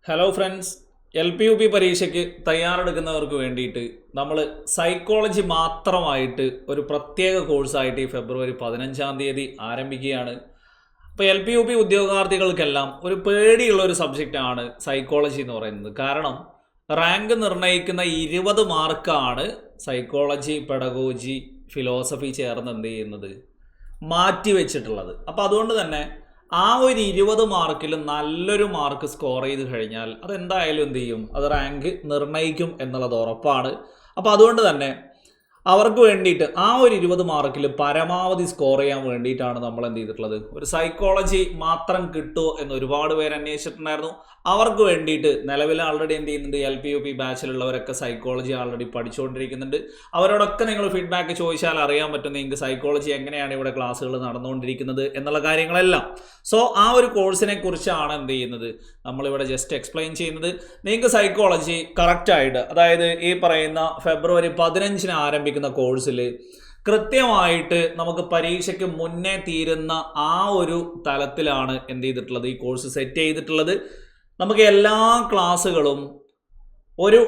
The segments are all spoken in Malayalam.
ഹലോ ഫ്രണ്ട്സ്, LP UP പരീക്ഷയ്ക്ക് തയ്യാറെടുക്കുന്നവർക്ക് വേണ്ടിയിട്ട് നമ്മൾ സൈക്കോളജി മാത്രമായിട്ട് ഒരു പ്രത്യേക കോഴ്സായിട്ട് ഈ ഫെബ്രുവരി 15 ആരംഭിക്കുകയാണ്. അപ്പോൾ LP UP ഉദ്യോഗാർത്ഥികൾക്കെല്ലാം ഒരു പേടിയുള്ള ഒരു സബ്ജക്റ്റാണ് സൈക്കോളജി എന്ന് പറയുന്നത്. കാരണം റാങ്ക് നിർണ്ണയിക്കുന്ന 20 മാർക്കാണ് സൈക്കോളജി, പെഡഗോജി, ഫിലോസഫി ചേർന്ന് എന്ത് ചെയ്യുന്നത് മാറ്റിവെച്ചിട്ടുള്ളത്. അപ്പോൾ അതുകൊണ്ട് തന്നെ ആ ഒരു 20 മാർക്കിൽ നല്ലൊരു മാർക്ക് സ്കോർ ചെയ്ത് കഴിഞ്ഞാൽ അതെന്തായാലും എന്ത് ചെയ്യും, അത് റാങ്ക് നിർണ്ണയിക്കും എന്നുള്ളത് ഉറപ്പാണ്. അപ്പോൾ അതുകൊണ്ട് തന്നെ അവർക്ക് വേണ്ടിയിട്ട് ആ ഒരു 20 മാർക്കിൽ പരമാവധി സ്കോർ ചെയ്യാൻ വേണ്ടിയിട്ടാണ് നമ്മൾ എന്ത് ചെയ്തിട്ടുള്ളത്, ഒരു സൈക്കോളജി മാത്രം കിട്ടുമോ എന്ന് ഒരുപാട് പേര് അന്വേഷിച്ചിട്ടുണ്ടായിരുന്നു. അവർക്ക് വേണ്ടിയിട്ട് നിലവിൽ ആൾറെഡി എന്ത് ചെയ്യുന്നുണ്ട്, LP UP ബാച്ചിലുള്ളവരൊക്കെ സൈക്കോളജി ആൾറെഡി പഠിച്ചുകൊണ്ടിരിക്കുന്നുണ്ട്. അവരോടൊക്കെ നിങ്ങൾ ഫീഡ്ബാക്ക് ചോദിച്ചാൽ അറിയാൻ പറ്റും നിങ്ങൾക്ക് സൈക്കോളജി എങ്ങനെയാണ് ഇവിടെ ക്ലാസ്സുകൾ നടന്നുകൊണ്ടിരിക്കുന്നത് എന്നുള്ള കാര്യങ്ങളെല്ലാം. സോ ആ ഒരു കോഴ്സിനെ കുറിച്ചാണ് എന്ത് ചെയ്യുന്നത്, നമ്മളിവിടെ ജസ്റ്റ് എക്സ്പ്ലെയിൻ ചെയ്യുന്നത്. നിങ്ങൾക്ക് സൈക്കോളജി കറക്റ്റായിട്ട്, അതായത് ഈ പറയുന്ന ഫെബ്രുവരി 15 ആരംഭിക്കുന്ന കോഴ്സിൽ കൃത്യമായിട്ട് നമുക്ക് പരീക്ഷയ്ക്ക് മുന്നേ തീരുന്ന ആ ഒരു തലത്തിലാണ് എന്ത് ചെയ്തിട്ടുള്ളത്, ഈ കോഴ്സ് സെറ്റ് ചെയ്തിട്ടുള്ളത്. നമുക്ക് എല്ലാ ക്ലാസ്സുകളും ഒരു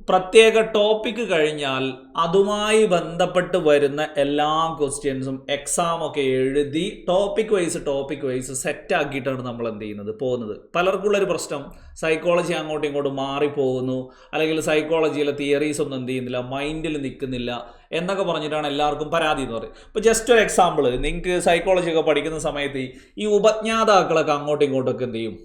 പ്രത്യേക ടോപ്പിക്ക് കഴിഞ്ഞാൽ അതുമായി ബന്ധപ്പെട്ട് വരുന്ന എല്ലാ ക്വസ്റ്റ്യൻസും എക്സാമൊക്കെ എഴുതി ടോപ്പിക് വൈസ് സെറ്റാക്കിയിട്ടാണ് നമ്മൾ എന്ത് ചെയ്യുന്നത് പോകുന്നത്. പലർക്കുള്ളൊരു പ്രശ്നം സൈക്കോളജി അങ്ങോട്ടും ഇങ്ങോട്ടും മാറിപ്പോകുന്നു, അല്ലെങ്കിൽ സൈക്കോളജിയിലെ തിയറീസ് ഒന്നും എന്ത് ചെയ്യുന്നില്ല, മൈൻഡിൽ നിൽക്കുന്നില്ല എന്നൊക്കെ പറഞ്ഞിട്ടാണ് എല്ലാവർക്കും പരാതി എന്ന് പറയും. ഇപ്പോൾ ജസ്റ്റ് ഒരു എക്സാമ്പിൾ, നിങ്ങൾക്ക് സൈക്കോളജി ഒക്കെ പഠിക്കുന്ന സമയത്ത് ഈ ഉപജ്ഞാതാക്കളൊക്കെ അങ്ങോട്ടും ഇങ്ങോട്ടൊക്കെ എന്ത് ചെയ്യും,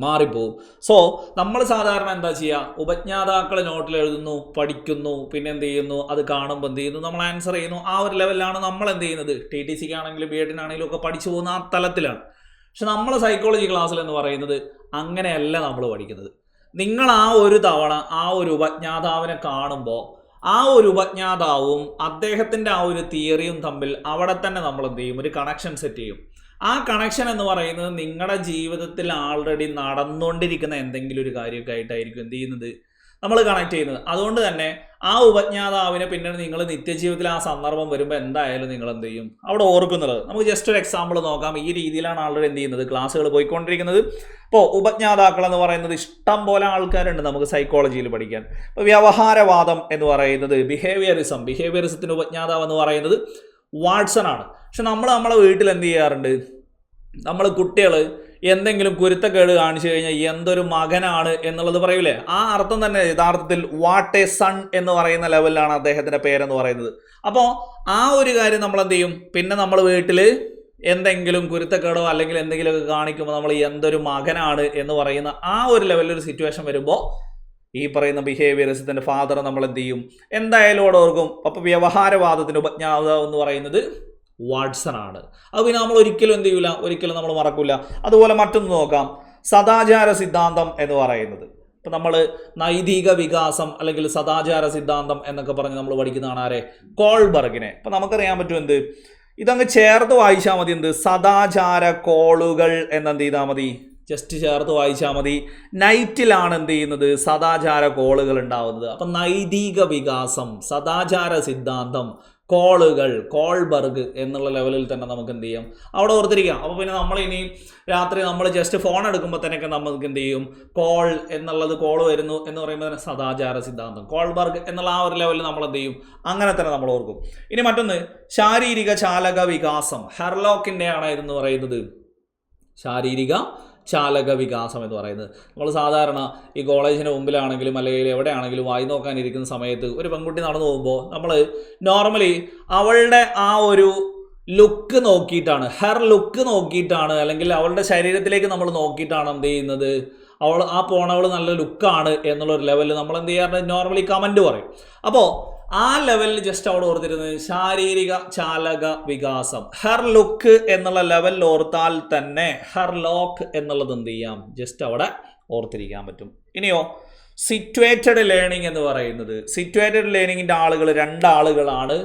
മാറിപ്പോവും. സോ നമ്മൾ സാധാരണ എന്താ ചെയ്യുക, ഉപജ്ഞാതാക്കൾ നോട്ടിൽ എഴുതുന്നു, പഠിക്കുന്നു, പിന്നെ എന്ത് ചെയ്യുന്നു, അത് കാണുമ്പോൾ എന്ത് ചെയ്യുന്നു, നമ്മൾ ആൻസർ ചെയ്യുന്നു. ആ ഒരു ലെവലിലാണ് നമ്മൾ എന്ത് ചെയ്യുന്നത്, TTC ആണെങ്കിലും BEd ആണെങ്കിലും ഒക്കെ പഠിച്ചു പോകുന്ന ആ തലത്തിലാണ്. പക്ഷെ നമ്മൾ സൈക്കോളജി ക്ലാസ്സിൽ എന്ന് പറയുന്നത് അങ്ങനെയല്ല നമ്മൾ പഠിക്കുന്നത്. നിങ്ങൾ ആ ഒരു തവണ ആ ഒരു ഉപജ്ഞാതാവിനെ കാണുമ്പോൾ ആ ഒരു ഉപജ്ഞാതാവും അദ്ദേഹത്തിൻ്റെ ആ ഒരു തിയറിയും തമ്മിൽ അവിടെ തന്നെ നമ്മൾ എന്ത് ചെയ്യും, ഒരു കണക്ഷൻ സെറ്റ് ചെയ്യും. ആ കണക്ഷൻ എന്ന് പറയുന്നത് നിങ്ങളുടെ ജീവിതത്തിൽ ആൾറെഡി നടന്നുകൊണ്ടിരിക്കുന്ന എന്തെങ്കിലും ഒരു കാര്യമൊക്കെ ആയിട്ടായിരിക്കും എന്ത് ചെയ്യുന്നത്, നമ്മൾ കണക്ട് ചെയ്യുന്നത്. അതുകൊണ്ട് തന്നെ ആ ഉപജ്ഞാതാവിനെ പിന്നീട് നിങ്ങൾ നിത്യജീവിതത്തിൽ ആ സന്ദർഭം വരുമ്പോൾ എന്തായാലും നിങ്ങൾ എന്ത് ചെയ്യും, അവിടെ ഓർക്കുന്നുള്ളത്. നമുക്ക് ജസ്റ്റ് ഒരു എക്സാമ്പിൾ നോക്കാം. ഈ രീതിയിലാണ് ആൾറെഡി എന്ത് ചെയ്യുന്നത്, ക്ലാസ്സുകൾ പോയിക്കൊണ്ടിരിക്കുന്നത്. ഇപ്പോൾ ഉപജ്ഞാതാക്കൾ എന്ന് പറയുന്നത് ഇഷ്ടം പോലെ ആൾക്കാരുണ്ട് നമുക്ക് സൈക്കോളജിയിൽ പഠിക്കാൻ. ഇപ്പോൾ വ്യവഹാരവാദം എന്ന് പറയുന്നത് ബിഹേവിയറിസത്തിന് ഉപജ്ഞാതാവ് എന്ന് പറയുന്നത് വാട്സൺ ആണ്. പക്ഷെ നമ്മളെ വീട്ടിൽ എന്ത് ചെയ്യാറുണ്ട്, നമ്മൾ കുട്ടികൾ എന്തെങ്കിലും കുരുത്തക്കേട് കാണിച്ചു കഴിഞ്ഞാൽ എന്തൊരു മകനാണ് എന്നുള്ളത് പറയൂലേ, ആ അർത്ഥം തന്നെ യഥാർത്ഥത്തിൽ വാട്ട് എ സൺ എന്ന് പറയുന്ന ലെവലിലാണ് അദ്ദേഹത്തിൻ്റെ പേരെന്ന് പറയുന്നത്. അപ്പോൾ ആ ഒരു കാര്യം നമ്മൾ എന്ത് ചെയ്യും, പിന്നെ നമ്മൾ വീട്ടിൽ എന്തെങ്കിലും കുരുത്തക്കേടോ അല്ലെങ്കിൽ എന്തെങ്കിലുമൊക്കെ കാണിക്കുമ്പോൾ നമ്മൾ എന്തൊരു മകനാണ് എന്ന് പറയുന്ന ആ ഒരു ലെവലിലൊരു സിറ്റുവേഷൻ വരുമ്പോൾ ഈ പറയുന്ന ബിഹേവിയറിസത്തിൻ്റെ ഫാദർ നമ്മൾ എന്ത് ചെയ്യും, എന്തായാലും അവിടെ ഓർക്കും. അപ്പോൾ വ്യവഹാരവാദത്തിൻ്റെ ഉപജ്ഞാതാവ് എന്ന് പറയുന്നത് വാട്സൺ ആണ്. അത് പിന്നെ നമ്മൾ ഒരിക്കലും എന്ത് ചെയ്യൂല, ഒരിക്കലും നമ്മൾ മറക്കില്ല. അതുപോലെ മറ്റൊന്ന് നോക്കാം, സദാചാര സിദ്ധാന്തം എന്ന് പറയുന്നത്. ഇപ്പം നമ്മൾ നൈതിക വികാസം അല്ലെങ്കിൽ സദാചാര സിദ്ധാന്തം എന്നൊക്കെ പറഞ്ഞ് നമ്മൾ പഠിക്കുന്നതാണ് ആരെ, കോൾബർഗിനെ. അപ്പം നമുക്കറിയാൻ പറ്റും എന്ത്, ഇതങ്ങ് ചേർത്ത് വായിച്ചാൽ മതി, എന്ത് സദാചാര കോളുകൾ എന്നെന്ത് ചെയ്താൽ മതി, ജസ്റ്റ് ചേർത്ത് വായിച്ചാൽ മതി. നൈറ്റിലാണ് എന്ത് ചെയ്യുന്നത്, സദാചാര കോളുകൾ ഉണ്ടാവുന്നത്. അപ്പം നൈതിക വികാസം, സദാചാര സിദ്ധാന്തം, കോളുകൾ, കോൾബർഗ് എന്നുള്ള ലെവലിൽ തന്നെ നമുക്ക് എന്ത് ചെയ്യാം, അവിടെ ഓർത്തിരിക്കാം. അപ്പോൾ പിന്നെ നമ്മൾ ഇനി രാത്രി നമ്മൾ ജസ്റ്റ് ഫോൺ എടുക്കുമ്പോൾ തന്നെയൊക്കെ നമുക്ക് എന്ത് ചെയ്യും, കോൾ എന്നുള്ളത് കോൾ വരുന്നു എന്ന് പറയുമ്പോൾ തന്നെ സദാചാര സിദ്ധാന്തം, കോൾബർഗ് എന്നുള്ള ആ ഒരു ലെവലിൽ നമ്മൾ എന്ത് ചെയ്യും, അങ്ങനെ തന്നെ നമ്മൾ ഓർക്കും. ഇനി മറ്റൊന്ന് ശാരീരിക ചാലക വികാസം, ഹെർലോക്കിൻ്റെ ആണ് എന്ന് പറയുന്നത് ശാരീരിക ചാലക വികാസം എന്ന് പറയുന്നത്. നമ്മൾ സാധാരണ ഈ കോളേജിന് മുമ്പിലാണെങ്കിലും അല്ലെങ്കിൽ എവിടെയാണെങ്കിലും വായി നോക്കാനിരിക്കുന്ന സമയത്ത് ഒരു പെൺകുട്ടി നടന്നു പോകുമ്പോൾ നമ്മൾ നോർമലി അവളുടെ ആ ഒരു ലുക്ക് നോക്കിയിട്ടാണ്, ഹെർ ലുക്ക് നോക്കിയിട്ടാണ്, അല്ലെങ്കിൽ അവളുടെ ശരീരത്തിലേക്ക് നമ്മൾ നോക്കിയിട്ടാണ് എന്ത് ചെയ്യുന്നത്, ആ പോണവൾ നല്ല ലുക്കാണ് എന്നുള്ളൊരു ലെവലിൽ നമ്മൾ എന്ത് ചെയ്യാറുണ്ട്, നോർമലി കമൻറ്റ് പറയും. അപ്പോൾ ആ ലെവലിൽ ജസ്റ്റ് അവിടെ ഓർത്തിരുന്നത് ശാരീരിക ചാലക വികാസം, ഹെർ ലുക്ക് എന്നുള്ള ലെവലിൽ ഓർത്താൽ തന്നെ ഹെർ ലോക്ക് എന്നുള്ളത് എന്ത് ചെയ്യാം, ജസ്റ്റ് അവിടെ ഓർത്തിരിക്കാൻ പറ്റും. ഇനിയോ സിറ്റുവേറ്റഡ് ലേണിംഗ് എന്ന് പറയുന്നത്, സിറ്റുവേറ്റഡ് ലേണിങ്ങിൻ്റെ ആളുകൾ രണ്ടാളുകളാണ്,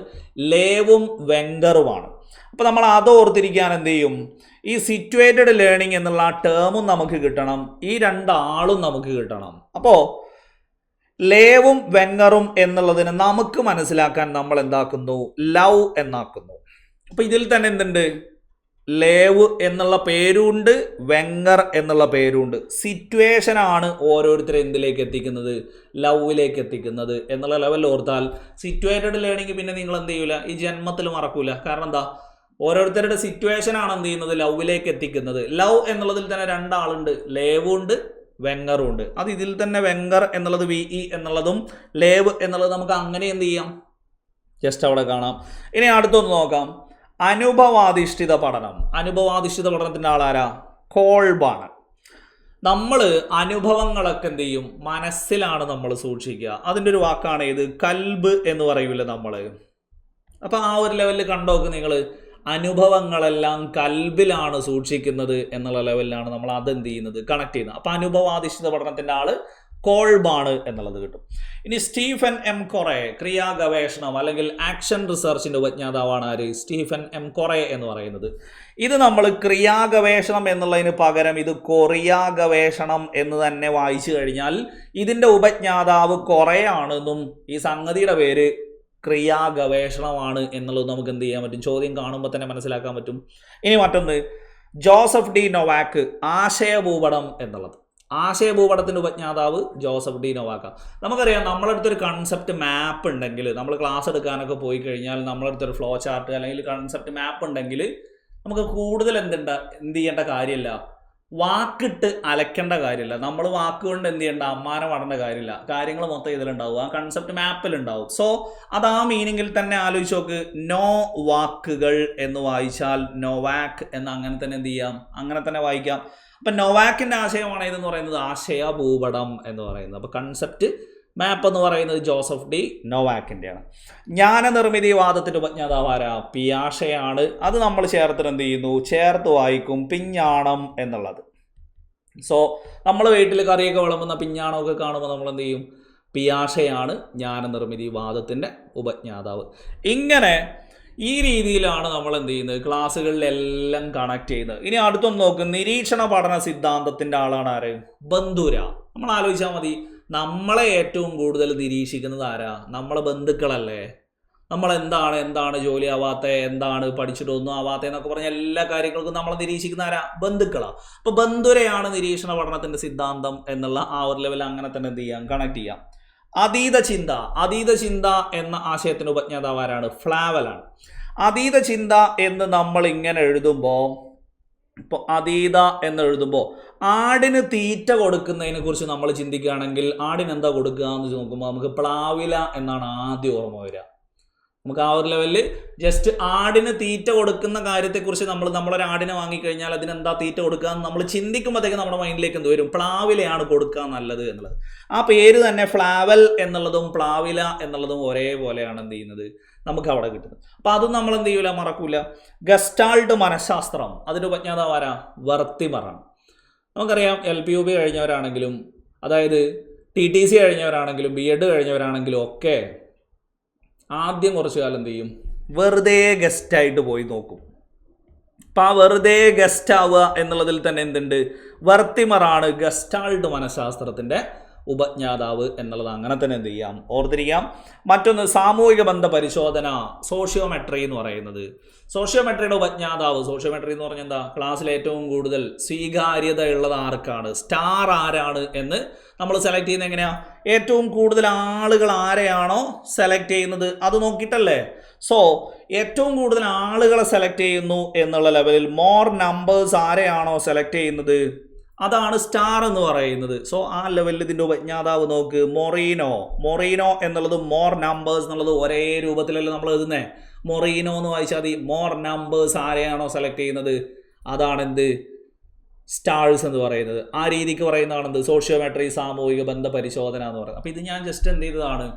ലേവും വെങ്കറുമാണ്. അപ്പോൾ നമ്മൾ അത് ഓർത്തിരിക്കാൻ എന്ത് ചെയ്യും, ഈ സിറ്റുവേറ്റഡ് ലേണിംഗ് എന്നുള്ള ആ ടേമും നമുക്ക് കിട്ടണം, ഈ രണ്ടാളും നമുക്ക് കിട്ടണം. അപ്പോൾ ലേവും വെങ്ങറും എന്നുള്ളതിന് നമുക്ക് മനസ്സിലാക്കാൻ നമ്മൾ എന്താക്കുന്നു, ലവ് എന്നാക്കുന്നു. അപ്പോൾ ഇതിൽ തന്നെ എന്തുണ്ട്, ലേവ് എന്നുള്ള പേരുണ്ട്, വെങ്ങർ എന്നുള്ള പേരുണ്ട്. സിറ്റുവേഷനാണ് ഓരോരുത്തരെ എന്തിലേക്ക് എത്തിക്കുന്നത്, ലവിലേക്ക് എത്തിക്കുന്നത് എന്നുള്ള ലെവലിൽ ഓർത്താൽ സിറ്റുവേറ്റഡ് ലേണിംഗ് പിന്നെ നിങ്ങൾ എന്ത് ചെയ്യൂല, ഈ ജന്മത്തിൽ മറക്കൂല. കാരണം എന്താ, ഓരോരുത്തരുടെ സിറ്റുവേഷനാണ് എന്ത് ചെയ്യുന്നത്, ലവിലേക്ക് എത്തിക്കുന്നത്. ലവ് എന്നുള്ളതിൽ തന്നെ രണ്ടാളുണ്ട്, ലേവും ഉണ്ട് വെങ്ങറും ഉണ്ട്. അത് ഇതിൽ തന്നെ വെങ്ങർ എന്നുള്ളത് VE എന്നുള്ളതും ലേവ് എന്നുള്ളത് നമുക്ക് അങ്ങനെ എന്ത് ചെയ്യാം, ജസ്റ്റ് അവിടെ കാണാം. ഇനി അടുത്തൊന്ന് നോക്കാം, അനുഭവാധിഷ്ഠിത പഠനം. അനുഭവാധിഷ്ഠിത പഠനത്തിൻ്റെ ആളാരാ, കോൾബാണ്. നമ്മൾ അനുഭവങ്ങളൊക്കെ എന്ത് ചെയ്യും, മനസ്സിലാണ് നമ്മൾ സൂക്ഷിക്കുക. അതിൻ്റെ ഒരു വാക്കാണ് ഇത് കൽബ് എന്ന് പറയൂല നമ്മൾ. അപ്പം ആ ഒരു ലെവലിൽ കണ്ടോക്ക് നിങ്ങൾ, അനുഭവങ്ങളെല്ലാം കൽബിലാണ് സൂക്ഷിക്കുന്നത് എന്നുള്ള ലെവലിലാണ് നമ്മൾ അതെന്ത് ചെയ്യുന്നത്, കണക്ട് ചെയ്യുന്നത്. അപ്പം അനുഭവാധിഷ്ഠിത പഠനത്തിൻ്റെ ആള് കോൾബാണ് എന്നുള്ളത് കിട്ടും. ഇനി സ്റ്റീഫൻ എം കൊറെ, ക്രിയാ ഗവേഷണം അല്ലെങ്കിൽ ആക്ഷൻ റിസർച്ചിൻ്റെ ഉപജ്ഞാതാവാണ് ആര്, സ്റ്റീഫൻ എം കൊറെ എന്ന് പറയുന്നത്. ഇത് നമ്മൾ ക്രിയാ ഗവേഷണം എന്നുള്ളതിന് പകരം ഇത് കൊറിയ ഗവേഷണം എന്ന് തന്നെ വായിച്ചു കഴിഞ്ഞാൽ ഇതിൻ്റെ ഉപജ്ഞാതാവ് കൊറെയാണെന്നും ഈ സംഗതിയുടെ പേര് ക്രിയാ ഗവേഷണമാണ് എന്നുള്ളത് നമുക്ക് എന്ത് ചെയ്യാൻ പറ്റും, ചോദ്യം കാണുമ്പോൾ തന്നെ മനസ്സിലാക്കാൻ പറ്റും. ഇനി മറ്റൊന്ന്, ജോസഫ് ഡി നൊവാക്ക്, ആശയഭൂപടം എന്നുള്ളത്. ആശയഭൂപടത്തിൻ്റെ ഉപജ്ഞാതാവ് ജോസഫ് ഡി നൊവാക്ക. നമുക്കറിയാം, നമ്മളടുത്തൊരു കൺസെപ്റ്റ് മാപ്പ് ഉണ്ടെങ്കിൽ, നമ്മൾ ക്ലാസ് എടുക്കാനൊക്കെ പോയി കഴിഞ്ഞാൽ നമ്മളടുത്തൊരു ഫ്ലോ ചാർട്ട് അല്ലെങ്കിൽ കൺസെപ്റ്റ് മാപ്പ് ഉണ്ടെങ്കിൽ നമുക്ക് കൂടുതൽ എന്ത് ചെയ്യേണ്ട കാര്യമില്ല, വാക്കിട്ട് അലക്കേണ്ട കാര്യമില്ല. നമ്മൾ വാക്കുകൊണ്ട് എന്ത് ചെയ്യേണ്ട, അമ്മാനെ പാടേണ്ട കാര്യമില്ല. കാര്യങ്ങൾ മൊത്തം ഇതിലുണ്ടാവും, ആ കൺസെപ്റ്റ് മാപ്പിലുണ്ടാവും. സോ അത് ആ മീനിങ്ങിൽ തന്നെ ആലോചിച്ച് നോക്ക്. നോ വാക്കുകൾ എന്ന് വായിച്ചാൽ നൊവാക്ക് എന്ന് അങ്ങനെ തന്നെ എന്ത് ചെയ്യാം, അങ്ങനെ തന്നെ വായിക്കാം. അപ്പം നൊവാക്കിൻ്റെ ആശയമാണ് ഇതെന്ന് പറയുന്നത് ആശയഭൂപടം എന്ന് പറയുന്നത്. അപ്പോൾ കൺസെപ്റ്റ് മാപ്പ് എന്ന് പറയുന്നത് ജോസഫ് ഡി നൊവാക്കിൻ്റെയാണ്. ജ്ഞാനനിർമ്മിതിവാദത്തിൻ്റെ ഉപജ്ഞാതാവാരാ, പിയാഷെയാണ്. അത് നമ്മൾ ചേർത്തിട്ട് എന്ത് ചെയ്യുന്നു, ചേർത്ത് വായിക്കും പിഞ്ഞാണം എന്നുള്ളത്. സോ നമ്മൾ വീട്ടിൽ കറിയൊക്കെ വിളമ്പുന്ന പിഞ്ഞാണമൊക്കെ കാണുമ്പോൾ നമ്മൾ എന്ത് ചെയ്യും, പിയാഷെയാണ് ജ്ഞാനനിർമ്മിതിവാദത്തിൻ്റെ ഉപജ്ഞാതാവ്. ഇങ്ങനെ ഈ രീതിയിലാണ് നമ്മൾ എന്ത് ചെയ്യുന്നത്, ക്ലാസ്സുകളിലെല്ലാം കണക്ട് ചെയ്യുന്നത്. ഇനി അടുത്തൊന്ന് നോക്കും, നിരീക്ഷണ പഠന സിദ്ധാന്തത്തിൻ്റെ ആളാണ് ആര്, ബന്ധുര. നമ്മൾ ആലോചിച്ചാൽ മതി, നമ്മളെ ഏറ്റവും കൂടുതൽ നിരീക്ഷിക്കുന്നത് ആരാ, നമ്മളെ ബന്ധുക്കളല്ലേ. നമ്മൾ എന്താണ് ജോലി ആവാത്ത, എന്താണ് പഠിച്ചിട്ടൊന്നും ആവാത്ത എന്നൊക്കെ പറഞ്ഞ എല്ലാ കാര്യങ്ങൾക്കും നമ്മളെ നിരീക്ഷിക്കുന്ന ആരാ, ബന്ധുക്കളാണ്. അപ്പോൾ ബന്ധുരയാണ് നിരീക്ഷണ പഠനത്തിൻ്റെ സിദ്ധാന്തം എന്നുള്ള ആ ഒരു ലെവൽ അങ്ങനെ തന്നെ എന്ത് ചെയ്യാം, കണക്ട് ചെയ്യാം. അതീത ചിന്ത എന്ന ആശയത്തിന് ഉപജ്ഞാതാവാരാണ്, ഫ്ലാവലാണ്. അതീത ചിന്ത എന്ന് നമ്മൾ ഇങ്ങനെ എഴുതുമ്പോൾ, ഇപ്പോൾ അതീത എന്ന് എഴുതുമ്പോൾ ആടിന് തീറ്റ കൊടുക്കുന്നതിനെ കുറിച്ച് നമ്മൾ ചിന്തിക്കുകയാണെങ്കിൽ ആടിന് എന്താ കൊടുക്കുക എന്ന് നോക്കുമ്പോൾ നമുക്ക് പ്ലാവില എന്നാണ് ആദ്യം ഓർമ്മ വരിക. നമുക്ക് ആ ഒരു ലെവലിൽ ജസ്റ്റ് ആടിന് തീറ്റ കൊടുക്കുന്ന കാര്യത്തെക്കുറിച്ച് നമ്മളൊരു ആടിനെ വാങ്ങിക്കഴിഞ്ഞാൽ അതിനെന്താ തീറ്റ കൊടുക്കുക എന്ന് നമ്മൾ ചിന്തിക്കുമ്പോഴത്തേക്ക് നമ്മുടെ മൈൻഡിലേക്ക് എന്ത് വരും, പ്ലാവിലയാണ് കൊടുക്കുക നല്ലത് എന്നുള്ളത്. ആ പേര് തന്നെ ഫ്ലാവൽ എന്നുള്ളതും പ്ലാവില എന്നുള്ളതും ഒരേപോലെയാണ് എന്ത് ചെയ്യുന്നത്, നമുക്ക് അവിടെ കിട്ടുന്നത്. അപ്പോൾ അതും നമ്മൾ എന്ത് ചെയ്യൂല, മറക്കൂല. ഗസ്റ്റാൾട്ട് മനഃശാസ്ത്രം, അതിൻ്റെ ഉപജ്ഞാതാവാരാ, വർത്തിമറാണ്. നമുക്കറിയാം, LPUB കഴിഞ്ഞവരാണെങ്കിലും അതായത് TTC കഴിഞ്ഞവരാണെങ്കിലും BEd കഴിഞ്ഞവരാണെങ്കിലും ഒക്കെ ആദ്യം കുറച്ച് കാലം എന്ത് ചെയ്യും, വെറുതെ ഗസ്റ്റായിട്ട് പോയി നോക്കും. അപ്പം ആ വെറുതെ ഗസ്റ്റ് ആവുക എന്നുള്ളതിൽ തന്നെ എന്തുണ്ട്, വർത്തിമറാണ് ഗസ്റ്റാൾട്ട് മനഃശാസ്ത്രത്തിൻ്റെ ഉപജ്ഞാതാവ് എന്നുള്ളത് അങ്ങനെ തന്നെ എന്ത് ചെയ്യാം, ഓർത്തിരിക്കാം. മറ്റൊന്ന് സാമൂഹിക ബന്ധ പരിശോധന, സോഷ്യോമെട്രി എന്ന് പറയുന്നത്. സോഷ്യോമെട്രിയുടെ ഉപജ്ഞാതാവ്, സോഷ്യോമെട്രി എന്ന് പറഞ്ഞാൽ എന്താ, ക്ലാസ്സിൽ ഏറ്റവും കൂടുതൽ സ്വീകാര്യത ഉള്ളത് ആർക്കാണ്, സ്റ്റാർ ആരാണ് എന്ന് നമ്മൾ സെലക്ട് ചെയ്യുന്നത് എങ്ങനെയാണ്, ഏറ്റവും കൂടുതൽ ആളുകൾ ആരെയാണോ സെലക്ട് ചെയ്യുന്നത് അത് നോക്കിയിട്ടല്ലേ. സോ ഏറ്റവും കൂടുതൽ ആളുകളെ സെലക്ട് ചെയ്യുന്നു എന്നുള്ള ലെവലിൽ മോർ നമ്പേഴ്സ് ആരെയാണോ സെലക്ട് ചെയ്യുന്നത് അതാണ് സ്റ്റാർ എന്ന് പറയുന്നത്. സോ ആ ലെവലിൽ ഇതിൻ്റെ ഉപജ്ഞാതാവ് നോക്ക്, മൊറീനോ എന്നുള്ളത് മോർ നമ്പേഴ്സ് എന്നുള്ളത് ഒരേ രൂപത്തിലല്ലേ നമ്മൾ എഴുതുന്നത്. മൊറീനോ എന്ന് വായിച്ചാൽ മതി. മോർ നമ്പേഴ്സ് ആരെയാണോ സെലക്ട് ചെയ്യുന്നത് അതാണ് എന്ത്, സ്റ്റാർസ് എന്ന് പറയുന്നത്. ആ രീതിക്ക് പറയുന്നതാണെന്ത്, സോഷ്യോമെട്രി, സാമൂഹിക ബന്ധ പരിശോധന എന്ന് പറയുന്നത്. അപ്പോൾ ഇത് ഞാൻ ജസ്റ്റ് എന്ത് ചെയ്തതാണ്,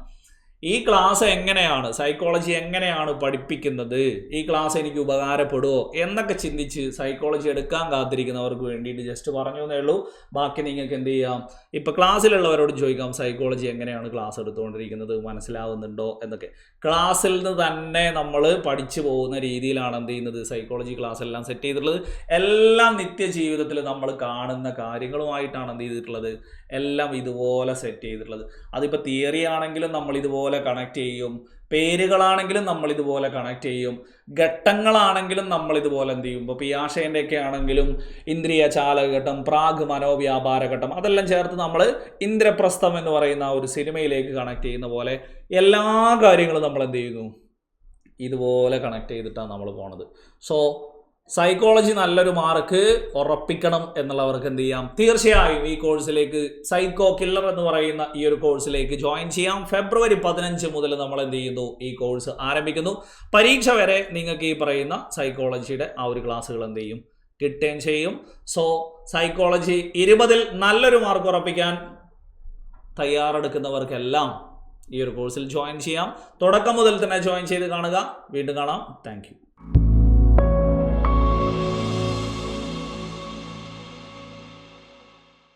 ഈ ക്ലാസ് എങ്ങനെയാണ്, സൈക്കോളജി എങ്ങനെയാണ് പഠിപ്പിക്കുന്നത്, ഈ ക്ലാസ് എനിക്ക് ഉപകാരപ്പെടുമോ എന്നൊക്കെ ചിന്തിച്ച് സൈക്കോളജി എടുക്കാൻ കാത്തിരിക്കുന്നവർക്ക് വേണ്ടിയിട്ട് ജസ്റ്റ് പറഞ്ഞു എന്നേ ഉള്ളൂ. ബാക്കി നിങ്ങൾക്ക് എന്ത് ചെയ്യാം, ഇപ്പോൾ ക്ലാസ്സിലുള്ളവരോട് ചോദിക്കാം, സൈക്കോളജി എങ്ങനെയാണ് ക്ലാസ് എടുത്തുകൊണ്ടിരിക്കുന്നത്, മനസ്സിലാവുന്നുണ്ടോ എന്നൊക്കെ. ക്ലാസ്സിൽ നിന്ന് തന്നെ നമ്മൾ പഠിച്ചു പോകുന്ന രീതിയിലാണ് എന്ത് ചെയ്യുന്നത്, സൈക്കോളജി ക്ലാസ് എല്ലാം സെറ്റ് ചെയ്തിട്ടുള്ളത്. എല്ലാം നിത്യജീവിതത്തിൽ നമ്മൾ കാണുന്ന കാര്യങ്ങളുമായിട്ടാണ് എന്ത് ചെയ്തിട്ടുള്ളത്, എല്ലാം ഇതുപോലെ സെറ്റ് ചെയ്തിട്ടുള്ളത്. അതിപ്പോൾ തിയറി ആണെങ്കിലും നമ്മൾ ഇതുപോലെ കണക്ട് ചെയ്യും, പേരുകളാണെങ്കിലും നമ്മൾ ഇതുപോലെ കണക്ട് ചെയ്യും, ഘട്ടങ്ങളാണെങ്കിലും നമ്മൾ ഇതുപോലെ എന്ത് ചെയ്യും. ഇപ്പോൾ പിയാഷേൻ്റെ ഒക്കെ ആണെങ്കിലും ഇന്ദ്രിയ ചാലകഘട്ടം, പ്രാഗ് മനോവ്യാപാര ഘട്ടം, അതെല്ലാം ചേർത്ത് നമ്മൾ ഇന്ദ്രപ്രസ്ഥം എന്ന് പറയുന്ന ഒരു സിനിമയിലേക്ക് കണക്ട് ചെയ്യുന്ന പോലെ എല്ലാ കാര്യങ്ങളും നമ്മൾ എന്ത് ചെയ്യുന്നു, ഇതുപോലെ കണക്ട് ചെയ്തിട്ടാണ് നമ്മൾ പോണത്. സോ സൈക്കോളജി നല്ലൊരു മാർക്ക് ഉറപ്പിക്കണം എന്നുള്ളവർക്ക് എന്ത് ചെയ്യാം, തീർച്ചയായും ഈ കോഴ്സിലേക്ക്, സൈക്കോ കില്ലർ എന്ന് പറയുന്ന ഈ ഒരു കോഴ്സിലേക്ക് ജോയിൻ ചെയ്യാം. ഫെബ്രുവരി 15 മുതൽ നമ്മൾ എന്ത് ചെയ്യുന്നു, ഈ കോഴ്സ് ആരംഭിക്കുന്നു. പരീക്ഷ വരെ നിങ്ങൾക്ക് ഈ പറയുന്ന സൈക്കോളജിയുടെ ആ ഒരു ക്ലാസ്സുകൾ എന്ത് ചെയ്യും, കിട്ടുകയും ചെയ്യും. സോ സൈക്കോളജി 20-ൽ നല്ലൊരു മാർക്ക് ഉറപ്പിക്കാൻ തയ്യാറെടുക്കുന്നവർക്കെല്ലാം ഈ ഒരു കോഴ്സിൽ ജോയിൻ ചെയ്യാം. തുടക്കം മുതൽ തന്നെ ജോയിൻ ചെയ്ത് കാണുക. വീണ്ടും കാണാം. താങ്ക്